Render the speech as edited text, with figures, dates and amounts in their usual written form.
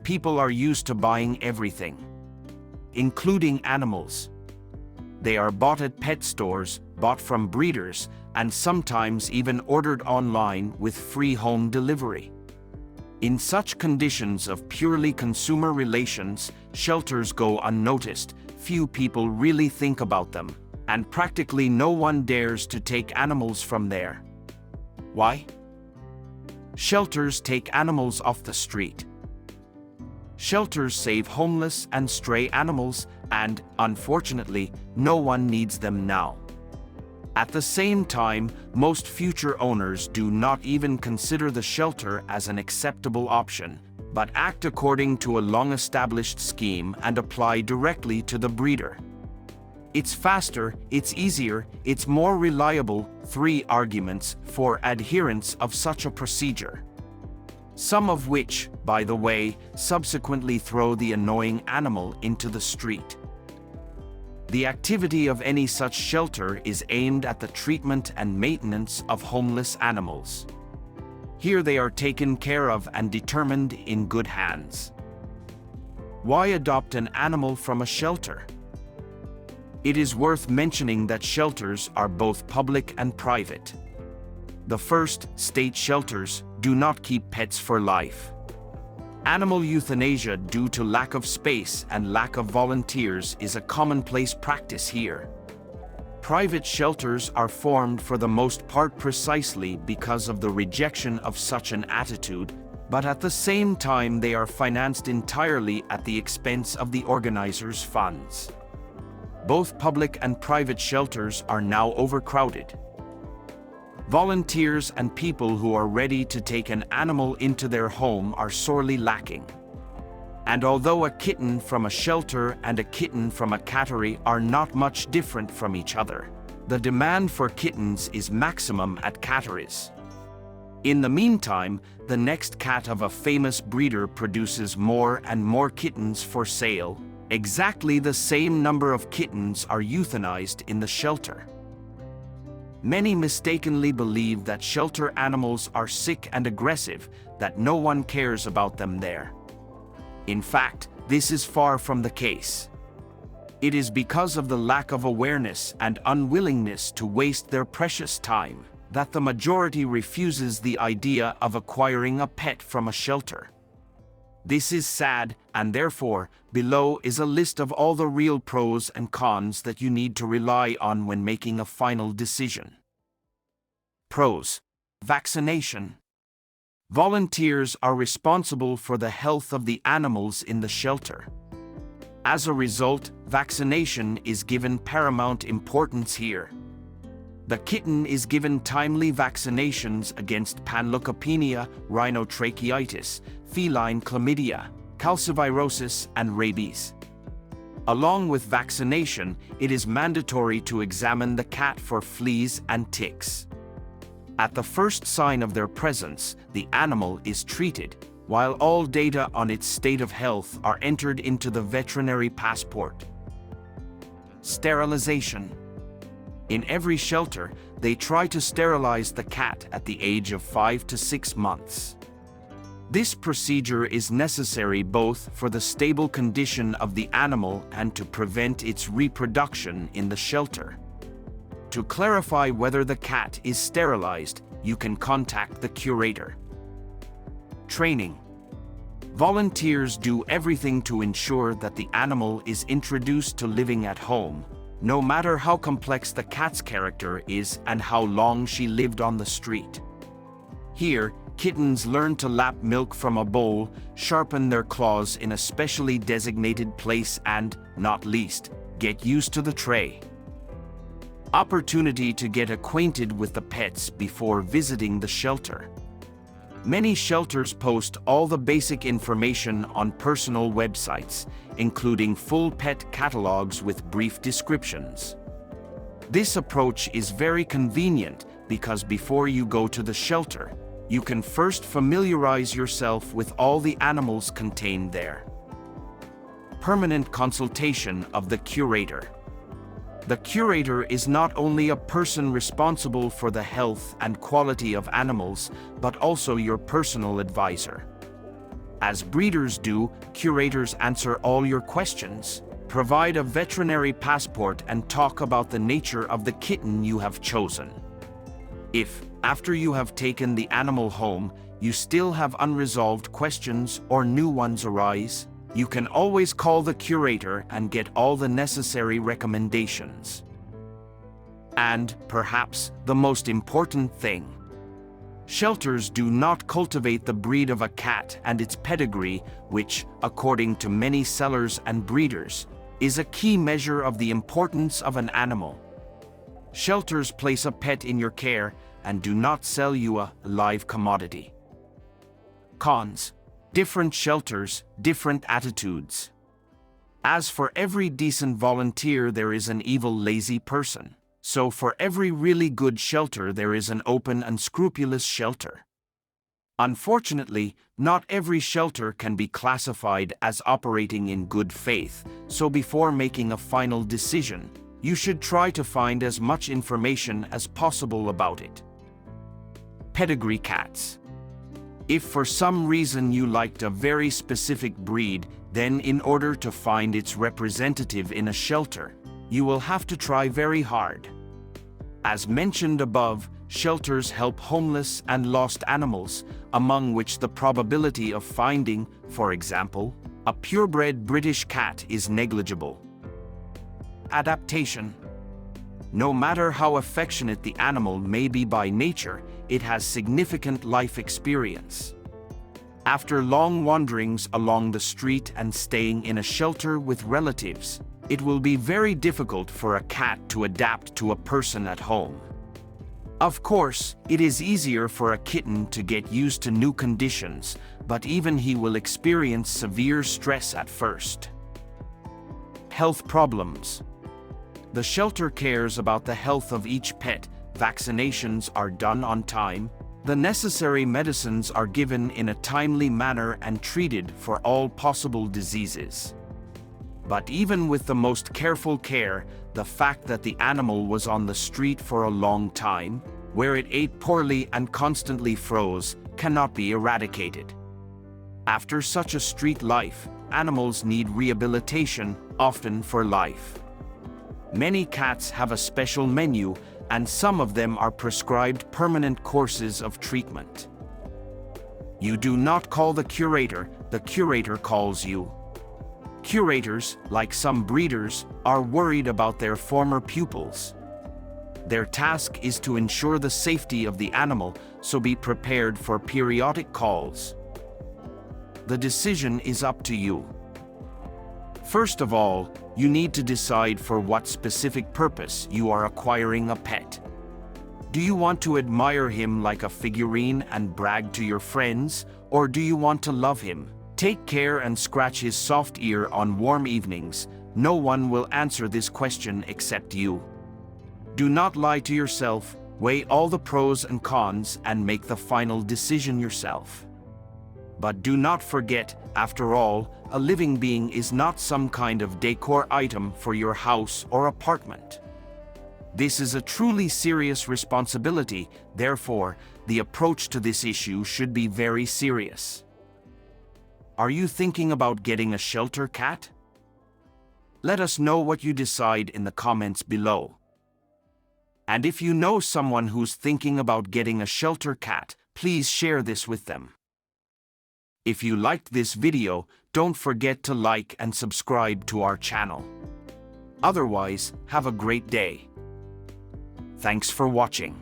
people are used to buying everything, including animals. They are bought at pet stores, bought from breeders, and sometimes even ordered online with free home delivery. In such conditions of purely consumer relations, shelters go unnoticed. Few people really think about them, and practically no one dares to take animals from there. Why? Shelters take animals off the street. Shelters save homeless and stray animals, and, unfortunately, no one needs them now. At the same time, most future owners do not even consider the shelter as an acceptable option, but act according to a long-established scheme and apply directly to the breeder. It's faster, it's easier, it's more reliable. 3 arguments for adherents of such a procedure. Some of which, by the way, subsequently throw the annoying animal into the street. The activity of any such shelter is aimed at the treatment and maintenance of homeless animals. Here they are taken care of and determined in good hands. Why adopt an animal from a shelter? It is worth mentioning that shelters are both public and private. The first, state shelters, do not keep pets for life. Animal euthanasia due to lack of space and lack of volunteers is a commonplace practice here. Private shelters are formed for the most part precisely because of the rejection of such an attitude, but at the same time they are financed entirely at the expense of the organizers' funds. Both public and private shelters are now overcrowded. Volunteers and people who are ready to take an animal into their home are sorely lacking. And although a kitten from a shelter and a kitten from a cattery are not much different from each other, the demand for kittens is maximum at catteries. In the meantime, the next cat of a famous breeder produces more and more kittens for sale. Exactly the same number of kittens are euthanized in the shelter. Many mistakenly believe that shelter animals are sick and aggressive, that no one cares about them there. In fact, this is far from the case. It is because of the lack of awareness and unwillingness to waste their precious time that the majority refuses the idea of acquiring a pet from a shelter. This is sad, and therefore, below is a list of all the real pros and cons that you need to rely on when making a final decision. Pros: vaccination. Volunteers are responsible for the health of the animals in the shelter. As a result, vaccination is given paramount importance here. The kitten is given timely vaccinations against panleukopenia, rhinotracheitis, feline chlamydia, calcivirosis, and rabies. Along with vaccination, it is mandatory to examine the cat for fleas and ticks. At the first sign of their presence, the animal is treated, while all data on its state of health are entered into the veterinary passport. Sterilization. In every shelter, they try to sterilize the cat at the age of 5 to 6 months. This procedure is necessary both for the stable condition of the animal and to prevent its reproduction in the shelter. To clarify whether the cat is sterilized, you can contact the curator. Training. Volunteers do everything to ensure that the animal is introduced to living at home, no matter how complex the cat's character is and how long she lived on the street. Here, kittens learn to lap milk from a bowl, sharpen their claws in a specially designated place and, not least, get used to the tray. Opportunity to get acquainted with the pets before visiting the shelter. Many shelters post all the basic information on personal websites, including full pet catalogs with brief descriptions. This approach is very convenient because before you go to the shelter, you can first familiarize yourself with all the animals contained there. Permanent consultation of the curator. The curator is not only a person responsible for the health and quality of animals, but also your personal advisor. As breeders do, curators answer all your questions, provide a veterinary passport, and talk about the nature of the kitten you have chosen. If, after you have taken the animal home, you still have unresolved questions or new ones arise, you can always call the curator and get all the necessary recommendations. And, perhaps, the most important thing: shelters do not cultivate the breed of a cat and its pedigree, which, according to many sellers and breeders, is a key measure of the importance of an animal. Shelters place a pet in your care and do not sell you a live commodity. Cons: different shelters, different attitudes. As for every decent volunteer, there is an evil, lazy person. So for every really good shelter, there is an open and scrupulous shelter. Unfortunately, not every shelter can be classified as operating in good faith, so before making a final decision, you should try to find as much information as possible about it. Pedigree cats. If for some reason you liked a very specific breed, then in order to find its representative in a shelter, you will have to try very hard. As mentioned above, shelters help homeless and lost animals, among which the probability of finding, for example, a purebred British cat is negligible. Adaptation. No matter how affectionate the animal may be by nature, it has significant life experience. After long wanderings along the street and staying in a shelter with relatives, it will be very difficult for a cat to adapt to a person at home. Of course, it is easier for a kitten to get used to new conditions, but even he will experience severe stress at first. Health problems. The shelter cares about the health of each pet. Vaccinations are done on time. The necessary medicines are given in a timely manner and treated for all possible diseases. But even with the most careful care, the fact that the animal was on the street for a long time, where it ate poorly and constantly froze, cannot be eradicated. After such a street life, animals need rehabilitation, often for life. Many cats have a special menu, and some of them are prescribed permanent courses of treatment. You do not call the curator calls you. Curators, like some breeders, are worried about their former pupils. Their task is to ensure the safety of the animal, so be prepared for periodic calls. The decision is up to you. First of all, you need to decide for what specific purpose you are acquiring a pet. Do you want to admire him like a figurine and brag to your friends, or do you want to love him, take care and scratch his soft ear on warm evenings? No one will answer this question except you. Do not lie to yourself, weigh all the pros and cons and make the final decision yourself. But do not forget, after all, a living being is not some kind of decor item for your house or apartment. This is a truly serious responsibility, therefore, the approach to this issue should be very serious. Are you thinking about getting a shelter cat? Let us know what you decide in the comments below. And if you know someone who's thinking about getting a shelter cat, please share this with them. If you liked this video, don't forget to like and subscribe to our channel. Otherwise, have a great day. Thanks for watching.